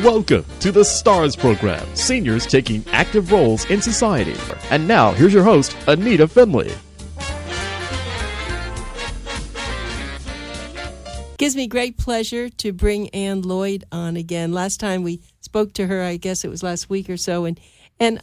Welcome to the STARS program, seniors taking active roles in society. And now, here's your host, ANITA FINLEY. Gives me great pleasure to bring Lloyd on again. Last time we spoke to her, I guess it was last week or so, and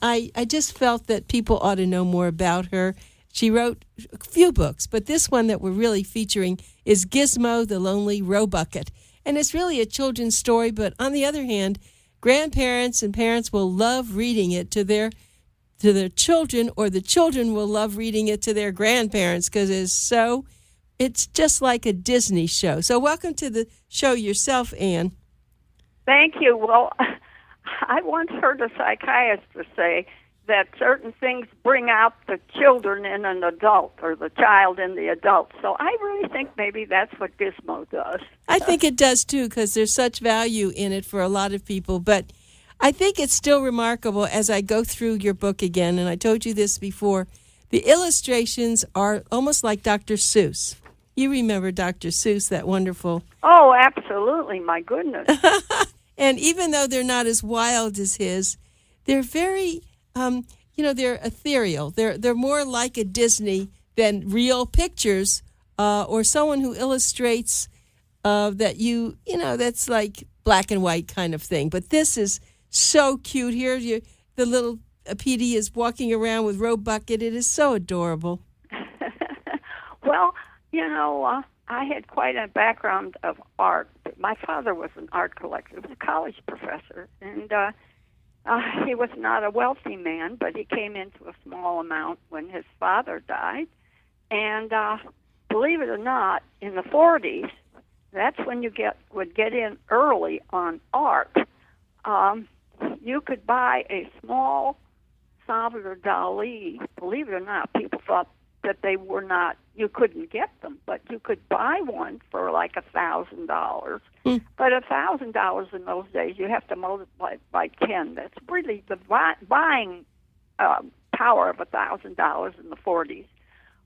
I just felt that people ought to know more about her. She wrote a few books, but this one that we're really featuring is Gizmo The Lonely Robucket. And it's really a children's story, but on the other hand, grandparents and parents will love reading it to their children, or the children will love reading it to their grandparents because it's just like a Disney show. So welcome to the show yourself, Ann. Thank you. Well, I once heard a psychiatrist say that certain things bring out the children in an adult, or the child in the adult. So I really think maybe that's what Gizmo does. I think it does, too, because there's such value in it for a lot of people. But I think it's still remarkable as I go through your book again, and I told you this before, the illustrations are almost like Dr. Seuss. You remember Dr. Seuss, that wonderful... Oh, absolutely. My goodness. And even though they're not as wild as his, they're very... they're ethereal. They're more like a Disney than real pictures, or someone who illustrates that's like black and white kind of thing. But this is so cute. Here, the little Petey is walking around with Robucket. It is so adorable. Well, I had quite a background of art. My father was an art collector. He was a college professor, and he was not a wealthy man, but he came into a small amount when his father died. And believe it or not, in the 40s, that's when you would get in early on art. You could buy a small Salvador Dali. Believe it or not, people thought that they were not, you couldn't get them, but you could buy one for like $1,000. But $1,000 in those days, you have to multiply it by 10. That's really the buying power of $1,000 in the 40s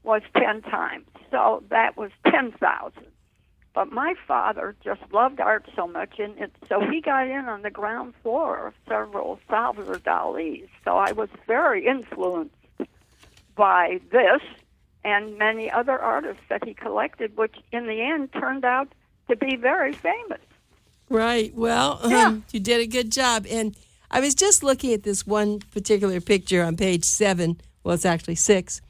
was 10 times. So that was 10,000. But my father just loved art so much, so he got in on the ground floor of several Salvador Dalis. So I was very influenced by this and many other artists that he collected, which in the end turned out to be very famous. Right. Well, you did a good job. And I was just looking at this one particular picture on page 7. Well, it's actually 6.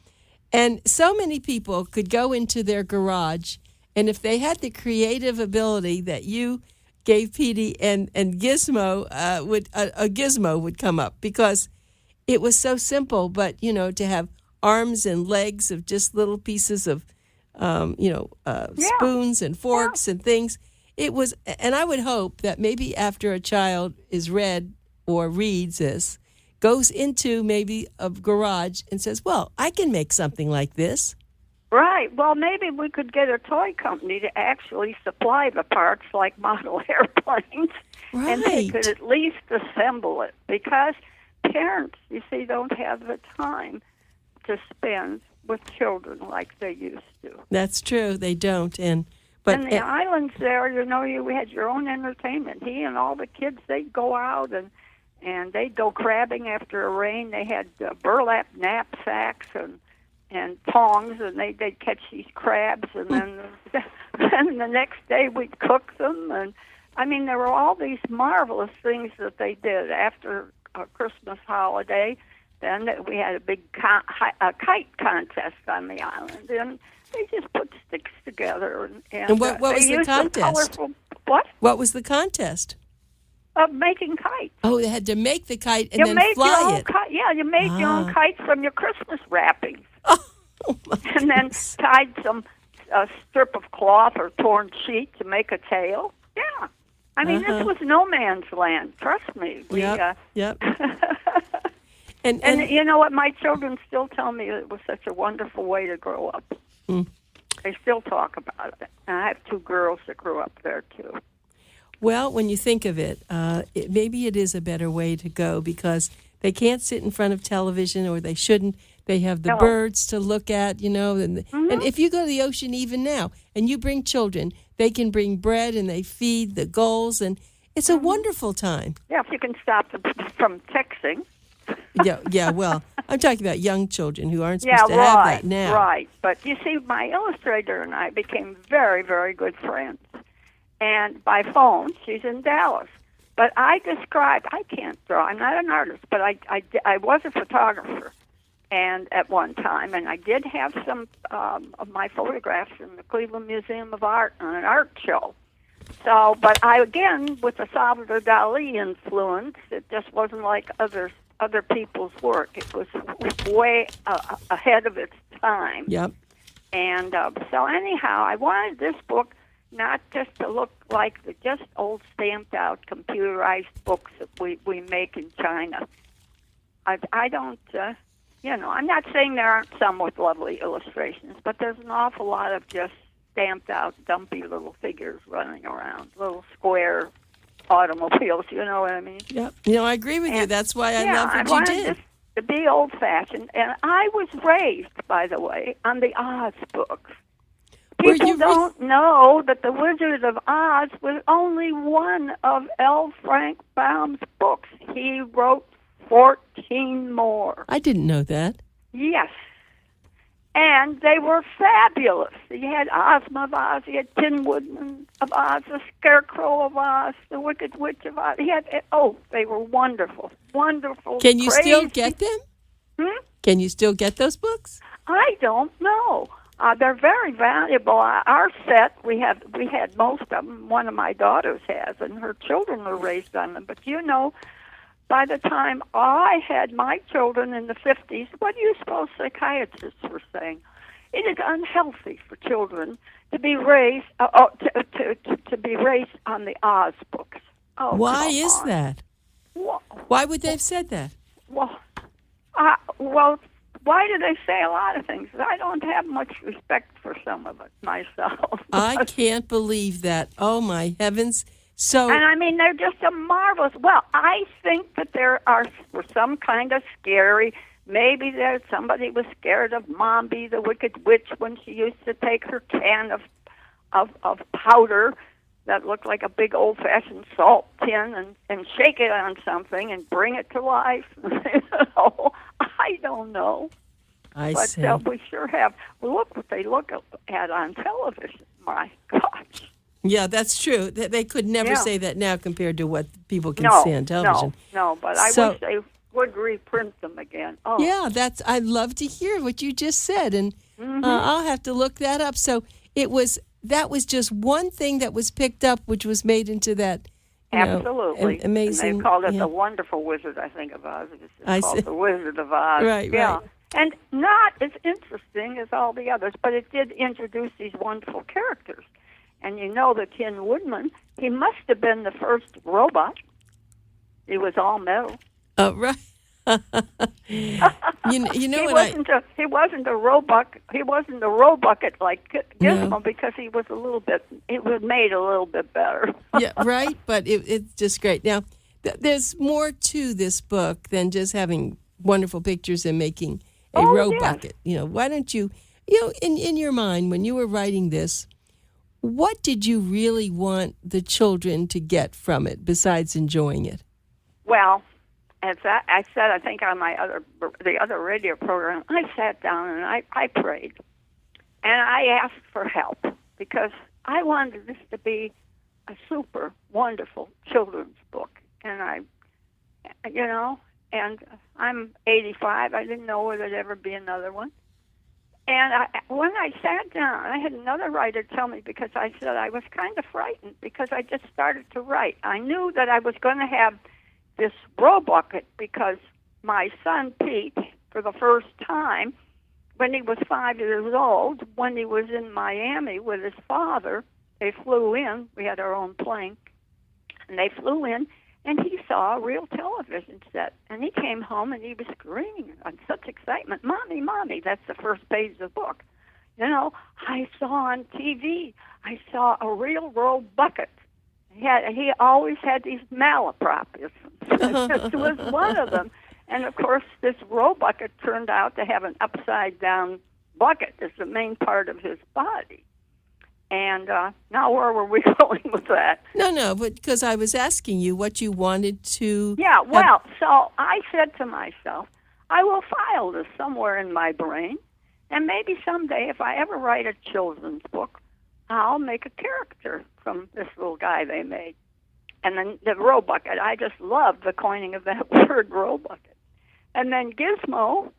And so many people could go into their garage, and if they had the creative ability that you gave Petey and Gizmo, a Gizmo would come up, because it was so simple. But, to have arms and legs of just little pieces of, spoons and forks and things. It was, and I would hope that maybe after a child is read or reads this, goes into maybe a garage and says, well, I can make something like this. Right. Well, maybe we could get a toy company to actually supply the parts like model airplanes. Right. And they could at least assemble it, because parents, you see, don't have the time to spend with children like they used to. That's true. They don't. But in the islands there, you had your own entertainment. He and all the kids, they'd go out and they'd go crabbing after a rain. They had burlap knapsacks and tongs, and they'd catch these crabs, and then the next day we'd cook them. And I mean, there were all these marvelous things that they did after a Christmas holiday. Then we had a big kite contest on the island, and they just put sticks together. And what was the contest? What? What was the contest? Of making kites. Oh, they had to make the kite and then fly it. You made your own kites from your Christmas wrappings. Oh my and then tied a strip of cloth or torn sheet to make a tail. Yeah. I mean, this was no man's land. Trust me. Yep. And you know what? My children still tell me it was such a wonderful way to grow up. They still talk about it. And I have 2 girls that grew up there, too. Well, when you think of it, maybe it is a better way to go, because they can't sit in front of television, or they shouldn't. They have the birds to look at, and if you go to the ocean even now and you bring children, they can bring bread and they feed the gulls, and It's a wonderful time. Yeah, if you can stop them from texting. Yeah. Well, I'm talking about young children who aren't supposed to have that now. Right. But you see, my illustrator and I became very, very good friends. And by phone, she's in Dallas. But I can't draw. I'm not an artist, but I was a photographer, and at one time, and I did have some of my photographs in the Cleveland Museum of Art on an art show. So, but again, with the Salvador Dali influence, it just wasn't like other people's work. It was way ahead of its time. Yep. And so anyhow, I wanted this book not just to look like the just old stamped-out computerized books that we make in China. I don't, I'm not saying there aren't some with lovely illustrations, but there's an awful lot of just stamped-out, dumpy little figures running around, little square automobiles, you know what I mean? Yep. I agree with you. That's why I love what you did. This to be old-fashioned. And I was raised, by the way, on the Oz books. People don't know that The Wizard of Oz was only one of L. Frank Baum's books. He wrote 14 more. I didn't know that. Yes. And they were fabulous. You had Ozma of Oz, you had Tin Woodman of Oz, the Scarecrow of Oz, the Wicked Witch of Oz. They were wonderful. Wonderful. Can you still get them? Can you still get those books? I don't know. They're very valuable. Our set, we had most of them. One of my daughters has, and her children were raised on them. But by the time I had my children in the 50s, what do you suppose psychiatrists were saying? It is unhealthy for children to be raised to be raised on the Oz books. Oh, why is that? Why would they have said that? Well, why do they say a lot of things? I don't have much respect for some of it myself. I can't believe that. Oh, my heavens. And I mean, they're just a marvelous. Well, I think that there were some kind of scary. Maybe somebody was scared of Mombi, the Wicked Witch, when she used to take her can of powder that looked like a big old-fashioned salt tin and shake it on something and bring it to life. I don't know. But we sure have. Look what they look at on television. My gosh. Yeah, that's true. They could never say that now compared to what people can see on television. No, but I wish they would reprint them again. Oh. Yeah, I'd love to hear what you just said, and I'll have to look that up. So that was just one thing that was picked up, which was made into that. Absolutely. Amazing. And they called it the Wonderful Wizard, I think, of Oz. It's called The Wizard of Oz. Right. And not as interesting as all the others, but it did introduce these wonderful characters. And the Tin Woodman, he must have been the first robot. He was all metal. Right. He wasn't a roebuck. He wasn't a roebucket like Gizmo because he was it was made a little bit better. Yeah, right. But it's just great. Now, there's more to this book than just having wonderful pictures and making a roebucket. Yes. Why don't you, in your mind when you were writing this, what did you really want the children to get from it besides enjoying it? Well, as I said, I think on the other radio program, I sat down and I prayed, and I asked for help because I wanted this to be a super wonderful children's book, and and I'm 85. I didn't know there'd ever be another one. And when I sat down, I had another writer tell me, because I said I was kind of frightened because I just started to write. I knew that I was going to have this roebucket because my son Pete, for the first time, when he was 5 years old, when he was in Miami with his father, they flew in. We had our own plane. And they flew in, and he saw a real television set. And he came home, and he was screaming on such excitement, "Mommy, Mommy," that's the first page of the book. I saw on TV, I saw a real roebucket. He always had these malapropisms. This was one of them. And, of course, this roebucket turned out to have an upside-down bucket as the main part of his body. And now where were we going with that? No, but because I was asking you what you wanted to... Yeah, well, so I said to myself, I will file this somewhere in my brain, and maybe someday if I ever write a children's book, I'll make a character from this little guy they made. And then the Robucket, I just love the coining of that word, Robucket. And then Gizmo's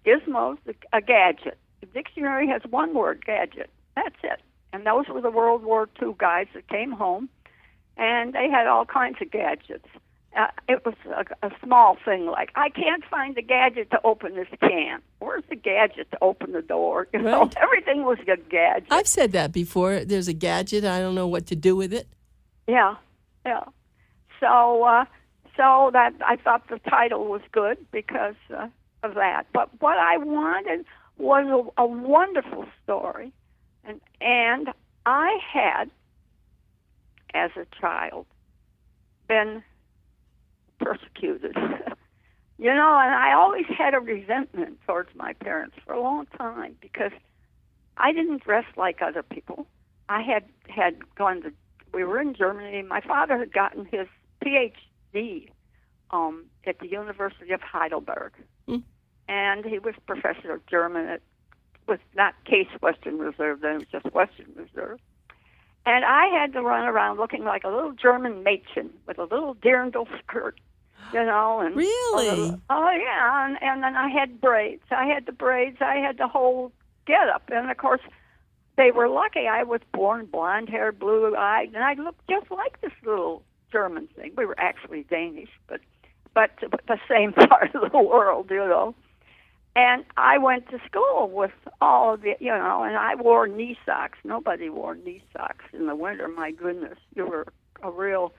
a gadget. The dictionary has one word, gadget. That's it. And those were the World War II guys that came home, and they had all kinds of gadgets. It was a small thing like, I can't find the gadget to open this can. Where's the gadget to open the door? You know, everything was a gadget. I've said that before. There's a gadget. I don't know what to do with it. Yeah. So that I thought the title was good because of that. But what I wanted was a wonderful story. And I had, as a child, been persecuted. And I always had a resentment towards my parents for a long time because I didn't dress like other people. I had gone to, we were in Germany. My father had gotten his PhD at the University of Heidelberg. And he was professor of German was not Case Western Reserve, then it was just Western Reserve. And I had to run around looking like a little German Mädchen with a little dirndl skirt, And really? And then I had braids. I had the braids. I had the whole get-up. And, of course, they were lucky. I was born blonde-haired, blue-eyed, and I looked just like this little German thing. We were actually Danish, but the same part of the world, And I went to school with all of the, and I wore knee socks. Nobody wore knee socks in the winter. My goodness, you were a real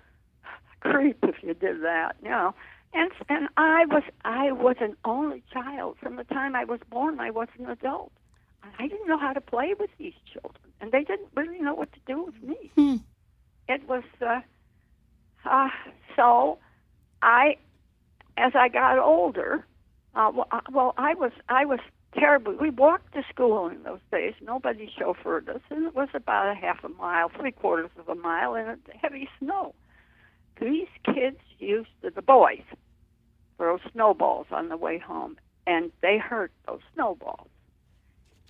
creep if you did that, And I was an only child. From the time I was born, I was an adult. I didn't know how to play with these children, and they didn't really know what to do with me. It was, so as I got older, I was terribly. We walked to school in those days. Nobody chauffeured us, and it was about a half a mile, 3/4 of a mile, in heavy snow. These kids used to, the boys, throw snowballs on the way home, and they hurt those snowballs.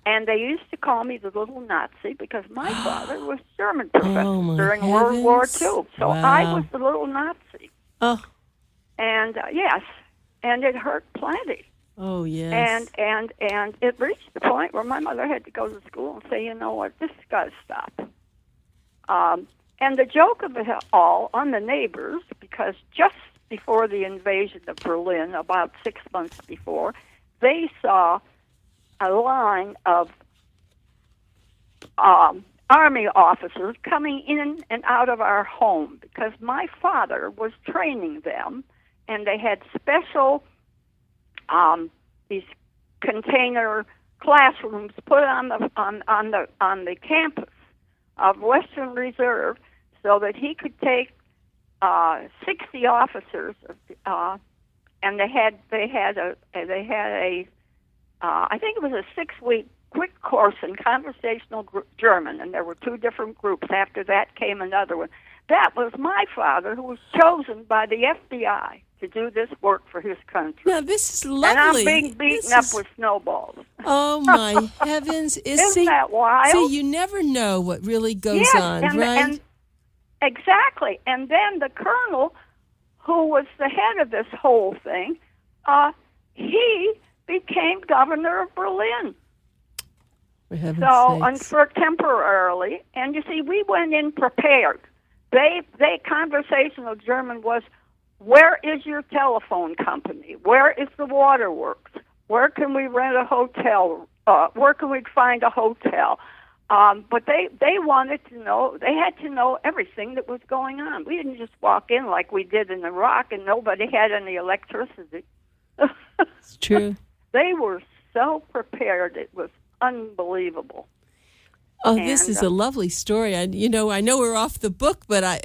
And they used to call me the little Nazi because my father was German professor during World War II. So I was the little Nazi. Oh. And yes. And it hurt plenty. Oh, yes. And it reached the point where my mother had to go to school and say, you know what, this has got to stop. And the joke of it all on the neighbors, because just before the invasion of Berlin, about 6 months before, they saw a line of Army officers coming in and out of our home because my father was training them. And they had special these container classrooms put on the campus of Western Reserve, so that he could take 60 officers, and they had a I think it was a 6-week quick course in conversational German, and there were 2 different groups. After that came another one. That was my father, who was chosen by the FBI to do this work for his country. Now, this is lovely. And I'm being beaten up with snowballs. Oh, my heavens. Isn't that wild? See, you never know what really goes on, right? And exactly. And then the colonel, who was the head of this whole thing, he became governor of Berlin. For heaven's sakes. For temporarily. And you see, we went in prepared. They conversational German was, where is your telephone company? Where is the waterworks? Where can we rent a hotel? Where can we find a hotel? But they wanted to know, they had to know everything that was going on. We didn't just walk in like we did in Iraq and nobody had any electricity. It's true. They were so prepared. It was unbelievable. Oh, this is a lovely story. I know we're off the book, but I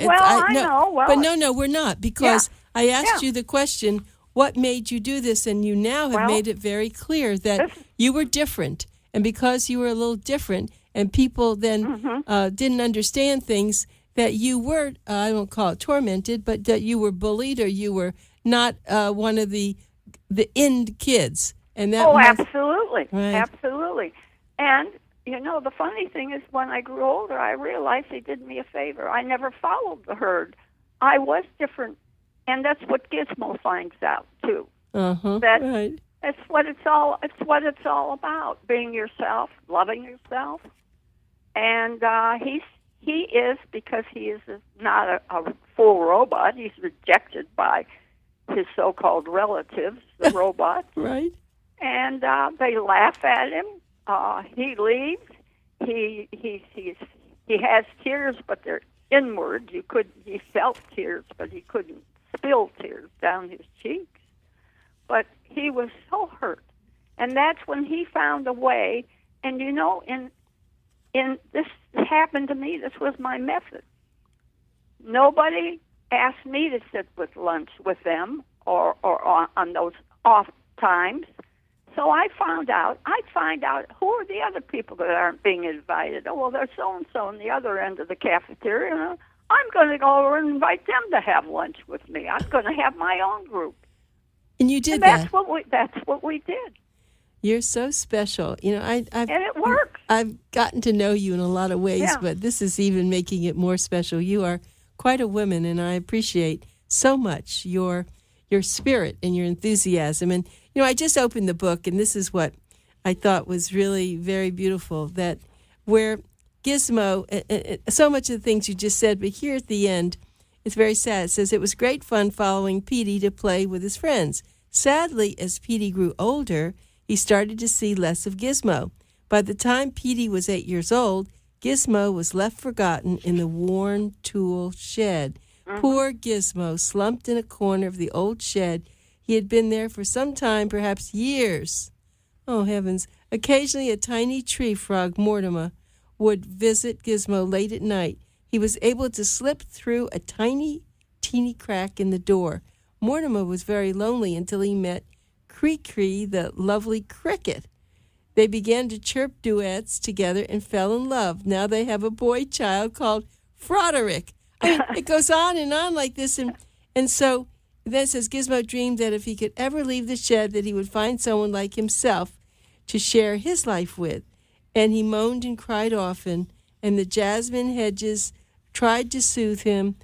know. Well, but no, we're not, because I asked you the question, what made you do this? And you now have made it very clear that you were different. And because you were a little different, and people then didn't understand things, that you were, I don't call it tormented, but that you were bullied or you were not one of the end kids. And that absolutely. Right. Absolutely. And, the funny thing is when I grew older, I realized they did me a favor. I never followed the herd. I was different. And that's what Gizmo finds out, too. That right. It's what it's all about, being yourself, loving yourself. And he is, because he is not a full robot, he's rejected by his so-called relatives, the robots. Right. And they laugh at him. He leaves. He has tears, but they're inward. He felt tears, but he couldn't spill tears down his cheeks. But he was so hurt, and that's when he found a way. And in this happened to me. This was my method. Nobody asked me to sit with lunch with them or on those off times. So I'd find out who are the other people that aren't being invited. Oh, well, there's so-and-so on the other end of the cafeteria. I'm going to go over and invite them to have lunch with me. I'm going to have my own group. And you did that's that. That's what we did. You're so special. And it works. I've gotten to know you in a lot of ways, but this is even making it more special. You are quite a woman, and I appreciate so much your spirit and your enthusiasm. And I just opened the book, and this is what I thought was really very beautiful, that where Gizmo, so much of the things you just said, but here at the end, it's very sad. It says, it was great fun following Petey to play with his friends. Sadly, as Petey grew older, he started to see less of Gizmo. By the time Petey was 8 years old, Gizmo was left forgotten in the worn tool shed. Poor Gizmo, slumped in a corner of the old shed. He had been there for some time, perhaps years. Oh, heavens. Occasionally, a tiny tree frog, Mortimer, would visit Gizmo late at night. He was able to slip through a teeny crack in the door. Mortimer was very lonely until he met Cree-Cree, the lovely cricket. They began to chirp duets together and fell in love. Now they have a boy child called Froderick. I mean, it goes on and like this. And so then it says, Gizmo dreamed that if he could ever leave the shed, that he would find someone like himself to share his life with. And he moaned and cried often, and the jasmine hedges tried to soothe him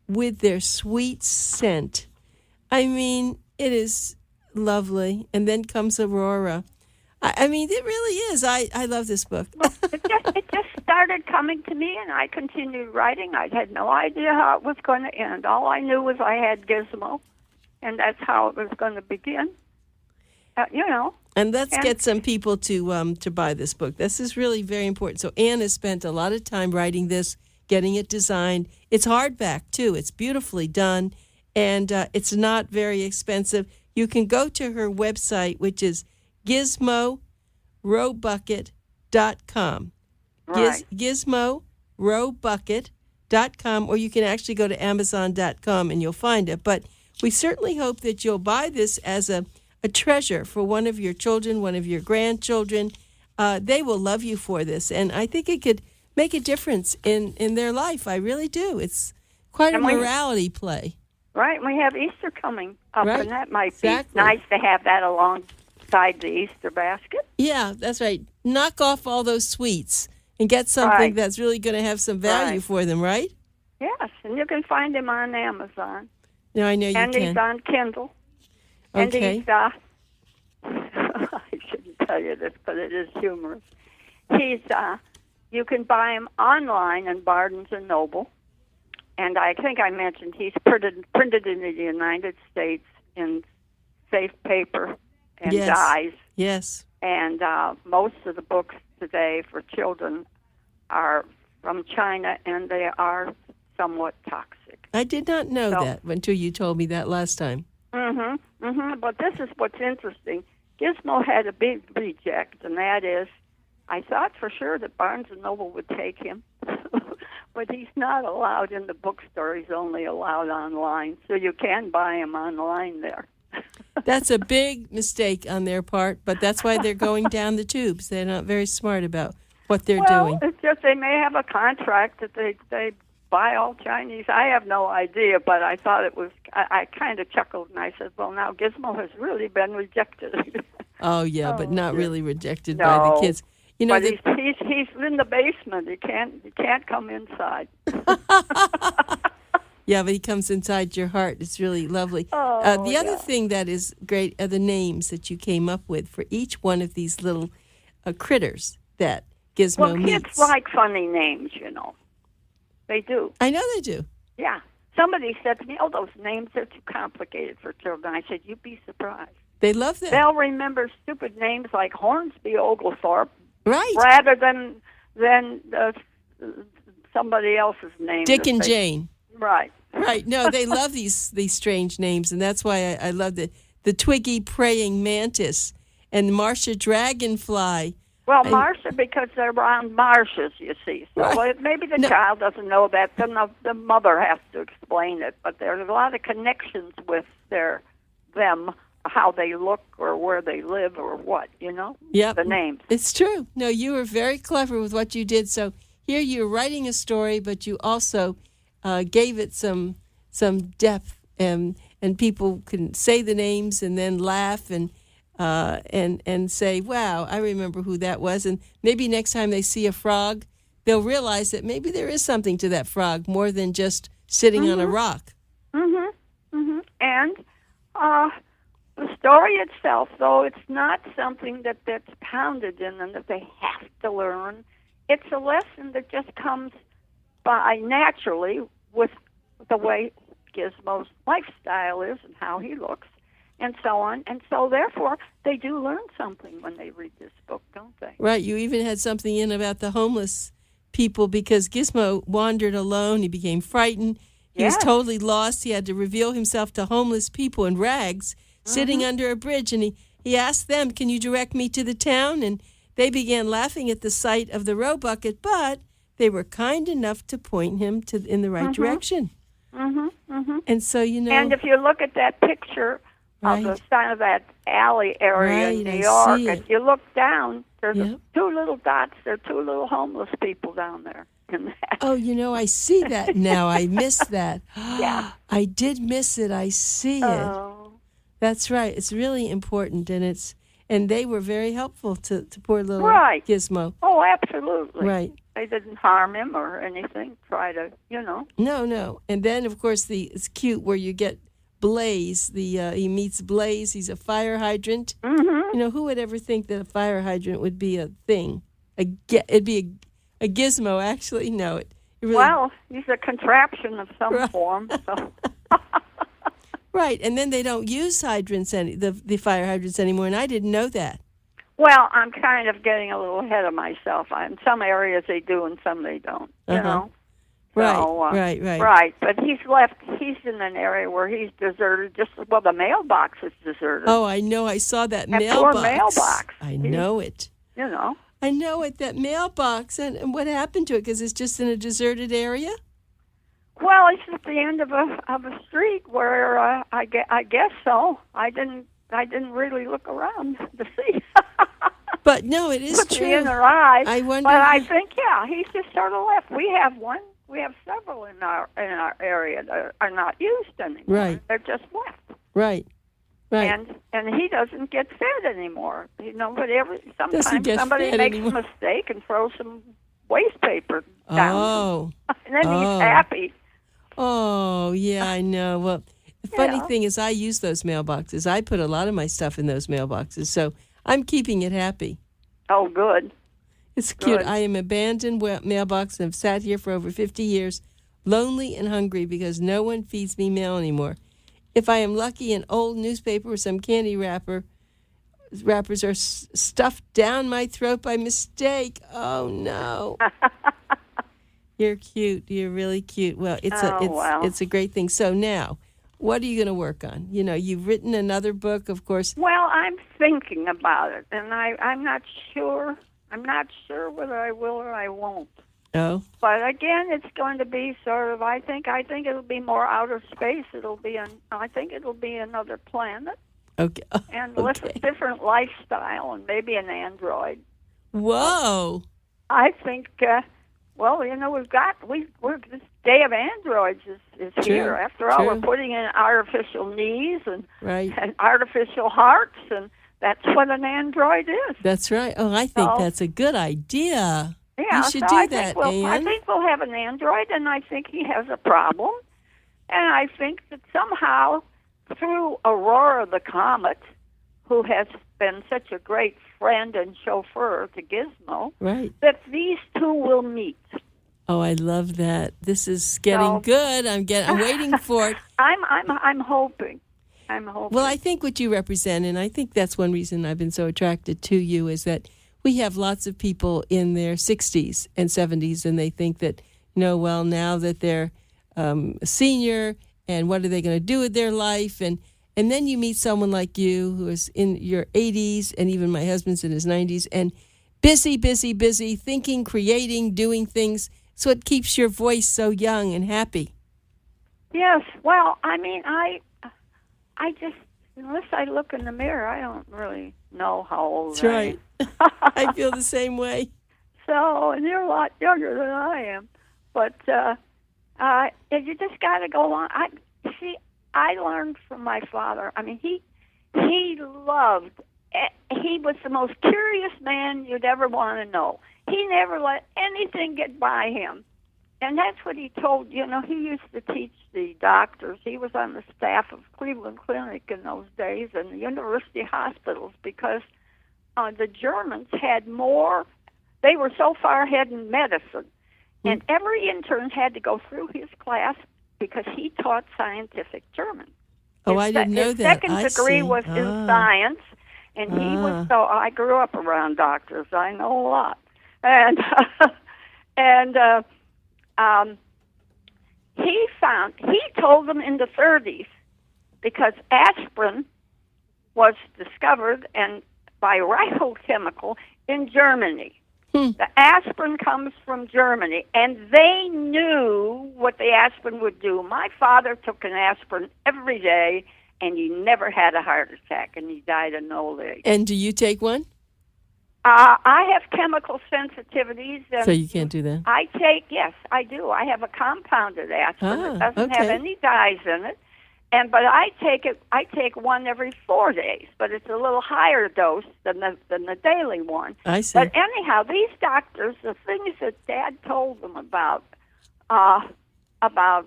with their sweet scent. I mean, it is lovely. And then comes Aurora. I mean, it really is. I love this book. Well, it just started coming to me, and I continued writing. I had no idea how it was going to end. All I knew was I had Gizmo, and that's how it was going to begin. And let's get some people to buy this book. This is really very important. So Anne has spent a lot of time writing this, getting it designed. It's hardback, too. It's beautifully done, and it's not very expensive. You can go to her website, which is GizmoRobucket.com. Right. GizmoRobucket.com, or you can actually go to Amazon.com and you'll find it. But we certainly hope that you'll buy this as a treasure for one of your children, one of your grandchildren. They will love you for this, and I think it could make a difference in their life. I really do. It's quite a morality play. Right, and we have Easter coming up, right. And that might be nice to have that alongside the Easter basket. Yeah, that's right. Knock off all those sweets and get something that's really going to have some value for them, right? Yes, and you can find him on Amazon. No, I know you can. And he's on Kindle. Okay. And he's, I shouldn't tell you this, but it is humorous. He's, you can buy him online in Barnes & Noble. And I think I mentioned he's printed in the United States in safe paper and dyes. Yes. And most of the books today for children are from China, and they are somewhat toxic. I did not know that until you told me that last time. But this is what's interesting. Gizmo had a big reject, and that is, I thought for sure that Barnes & Noble would take him. But he's not allowed in the bookstore. He's only allowed online. So you can buy him online there. That's a big mistake on their part, but that's why they're going down the tubes. They're not very smart about what they're well, doing. it's just they may have a contract that they buy all Chinese. I have no idea, but I thought it was. I kind of chuckled and I said, "Well, now Gizmo has really been rejected." Oh yeah, but not dear. really rejected by the kids. You know, but he's in the basement. He can't come inside. Yeah, but he comes inside your heart. It's really lovely. The other thing that is great are the names that you came up with for each one of these little critters that Gizmo meets. Well, kids like funny names, you know. They do. I know they do. Yeah. Somebody said to me, "Oh, those names are too complicated for children." I said, "You'd be surprised. They love that. They'll remember stupid names like Hornsby Oglethorpe, right? Rather than somebody else's name. Dick and Jane. Right. Right. No, they love these strange names, and that's why I love the Twiggy Praying Mantis and Marcia Dragonfly. Well, Marcia, because they're around marshes, you see. So right. Maybe the child doesn't know that. Then the mother has to explain it. But there's a lot of connections with them, how they look or where they live or what, you know? Yep. The names. It's true. No, you were very clever with what you did. So here you're writing a story, but you also gave it some depth, and people can say the names and then laugh and say, "Wow, I remember who that was." And maybe next time they see a frog, they'll realize that maybe there is something to that frog more than just sitting on a rock. And the story itself, though it's not something that's pounded in them that they have to learn, it's a lesson that just comes by naturally with the way Gizmo's lifestyle is and how he looks and so on. And so, therefore, they do learn something when they read this book, don't they? Right. You even had something in about the homeless people because Gizmo wandered alone. He became frightened. He was totally lost. He had to reveal himself to homeless people in rags sitting under a bridge. And he asked them, "Can you direct me to the town?" And they began laughing at the sight of the Robucket, but they were kind enough to point him in the right direction. And so, you know. And if you look at that picture of the side of that alley area in New York, if you look down, there's two little dots. There are two little homeless people down there. Oh, you know, I see that now. I missed that. Yeah. I did miss it. I see it. That's right. It's really important, and they were very helpful to poor little Gizmo. Oh, absolutely. Right. They didn't harm him or anything. Try to, you know. No. And then, of course, it's cute where you get Blaze. He meets Blaze. He's a fire hydrant. You know, who would ever think that a fire hydrant would be a thing? It'd be a gizmo, actually. No, it really. Well, he's a contraption of some form. So. Right, and then they don't use hydrants, the fire hydrants anymore, and I didn't know that. Well, I'm kind of getting a little ahead of myself. In some areas they do, and some they don't. You know. Right, so, right. Right, but he's in an area where he's deserted. The mailbox is deserted. Oh, I know. I saw that mailbox. Poor mailbox. I know it. You know. I know it. That mailbox, and what happened to it? Because it's just in a deserted area. Well, it's at the end of a street where I guess so. I didn't really look around to see. But no, it is true. In her eyes. I wonder. But I think he's just sort of left. We have one. We have several in our area that are not used anymore. Right. They're just left. Right. And he doesn't get fed anymore. You know, but sometimes somebody makes a mistake and throws some waste paper down. Oh. And then he's happy. Oh, yeah, I know. Well, the funny thing is I use those mailboxes. I put a lot of my stuff in those mailboxes, so I'm keeping it happy. Oh, good. It's cute. I am abandoned mailbox and have sat here for over 50 years, lonely and hungry because no one feeds me mail anymore. If I am lucky, an old newspaper or some candy wrappers are stuffed down my throat by mistake. Oh, no. You're cute. You're really cute. Well, it's a great thing. So now, what are you going to work on? You know, you've written another book, of course. Well, I'm thinking about it, and I'm not sure. I'm not sure whether I will or I won't. Oh. But again, it's going to be sort of. I think it'll be more outer space. I think it'll be another planet. Okay. And with a different lifestyle, and maybe an android. Whoa. I think, well, you know, we're this day of androids is True, here. After all, true. we're putting in artificial knees and Right. artificial hearts, and that's what an android is. That's right. Oh, I think So- that's a good idea. Yeah, You should so do I that, think I Ann. think we'll have an android, and I think he has a problem. And I think that somehow, through Aurora the Comet, who has been such a great friend and chauffeur to Gizmo, Right. that these two will meet. Oh, I love that. This is getting So- good. I'm waiting for it. I'm hoping. I'm hoping. Well, I think what you represent, and I think that's one reason I've been so attracted to you, is that we have lots of people in their 60s and 70s, and they think that, well, now that they're a senior, and what are they going to do with their life? And then you meet someone like you who is in your 80s, and even my husband's in his 90s, and busy, thinking, creating, doing things. So it keeps your voice so young and happy. Yes. Well, I mean, I just, unless I look in the mirror, I don't really know how old That's I right. am. I feel the same way. So, and you're a lot younger than I am, but you just got to go on. I learned from my father. I mean, he loved. He was the most curious man you'd ever want to know. He never let anything get by him, and that's what he told. He used to teach the doctors. He was on the staff of Cleveland Clinic in those days and the university hospitals because the Germans had more. They were so far ahead in medicine, and every intern had to go through his class because he taught scientific German. Oh, I didn't know his that. second I degree see. was in science, and he was so. I grew up around doctors. I know a lot, and he told them in the 30s because aspirin was discovered and by Reichel Chemical in Germany. The aspirin comes from Germany, and they knew what the aspirin would do. My father took an aspirin every day, and he never had a heart attack, and he died of an old age. And do you take one? I have chemical sensitivities. And So you can't do that? Yes, I do. I have a compounded aspirin. It doesn't have okay. any dyes in it. But I take one every 4 days, but it's a little higher dose than the daily one. I see. But anyhow, these doctors, the things that Dad told them about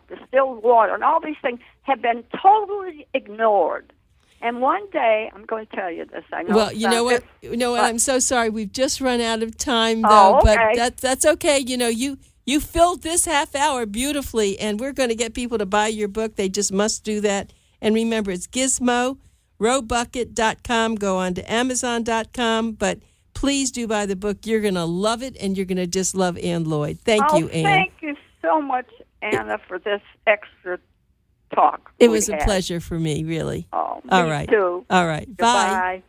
distilled water and all these things have been totally ignored. And one day, I'm going to tell you this. I know. Well, you know what? I'm so sorry. We've just run out of time, though. Okay. But that's okay. You filled this half hour beautifully, and we're going to get people to buy your book. They just must do that. And remember, it's GizmoRobucket.com. Go on to Amazon.com. But please do buy the book. You're going to love it, and you're going to just love Ann Lloyd. Thank you, Ann. Thank you so much, Anna, for this extra talk. It was a pleasure for me, really. Oh, All me right. too. All right. Goodbye. Bye.